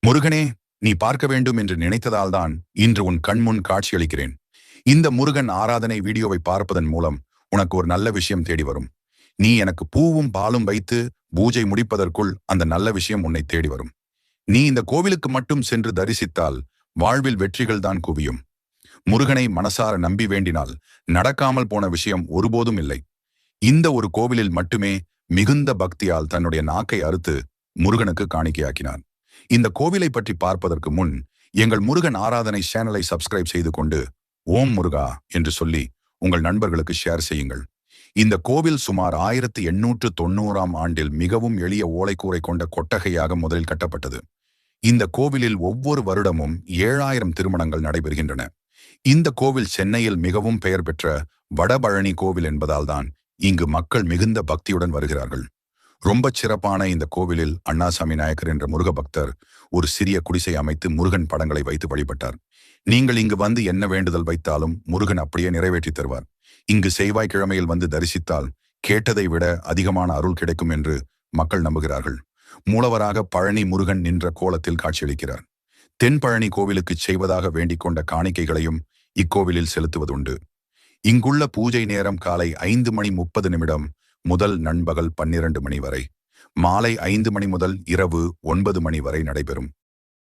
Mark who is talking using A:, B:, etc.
A: முருகனே, நீ பார்க்க வேண்டும் என்று நினைத்ததால்தான் இன்று உன் கண்முன் காட்சியளிக்கிறேன். இந்த முருகன் ஆராதனை வீடியோவை பார்ப்பதன் மூலம் உனக்கு ஒரு நல்ல விஷயம் தேடி வரும். நீ எனக்கு பூவும் பாலும் வைத்து பூஜை முடிப்பதற்குள் அந்த நல்ல விஷயம் உன்னை தேடி வரும். நீ இந்த கோவிலுக்கு மட்டும் சென்று தரிசித்தால் வாழ்வில் வெற்றிகள் தான் குவியும். முருகனை மனசார நம்பி வேண்டினால் நடக்காமல் போன விஷயம் ஒருபோதும் இல்லை. இந்த ஒரு கோவிலில் மட்டுமே மிகுந்த பக்தியால் தன்னுடைய நாக்கை அறுத்து முருகனுக்கு காணிக்கையாக்கினான். இந்த கோவிலை பற்றி பார்ப்பதற்கு முன் எங்கள் முருகன் ஆராதனை சேனலை சப்ஸ்கிரைப் செய்து கொண்டு ஓம் முருகா என்று சொல்லி உங்கள் நண்பர்களுக்கு ஷேர் செய்யுங்கள். இந்த கோவில் சுமார் 1890ஆம் ஆண்டில் மிகவும் எளிய ஓலைக்கூரை கொண்ட கொட்டகையாக முதலில் கட்டப்பட்டது. இந்த கோவிலில் ஒவ்வொரு வருடமும் 7000 திருமணங்கள் நடைபெறுகின்றன. இந்த கோவில் சென்னையில் மிகவும் பெயர் பெற்ற வடபழனி கோவில் என்பதால் தான் இங்கு மக்கள் மிகுந்த பக்தியுடன் வருகிறார்கள். ரொம்ப சிறப்பான இந்த கோவிலில் அண்ணாசாமி நாயக்கர் என்ற முருக பக்தர் ஒரு சிறிய குடிசை அமைத்து முருகன் படங்களை வைத்து வழிபட்டார். நீங்கள் இங்கு வந்து என்ன வேண்டுதல் வைத்தாலும் முருகன் அப்படியே நிறைவேற்றி தருவார். இங்கு செவ்வாய்க்கிழமையில் வந்து தரிசித்தால் கேட்டதை விட அதிகமான அருள் கிடைக்கும் என்று மக்கள் நம்புகிறார்கள். மூலவராக பழனி முருகன் நின்ற கோலத்தில் காட்சியளிக்கிறார். தென் பழனி கோவிலுக்கு செய்வதாக வேண்டிக் கொண்ட காணிக்கைகளையும் இக்கோவிலில் செலுத்துவதுண்டு. இங்குள்ள பூஜை நேரம் காலை 5:30 முதல் நண்பகல் 12 மணி வரை, மாலை 5 மணி முதல் இரவு 9 மணி வரை நடைபெறும்.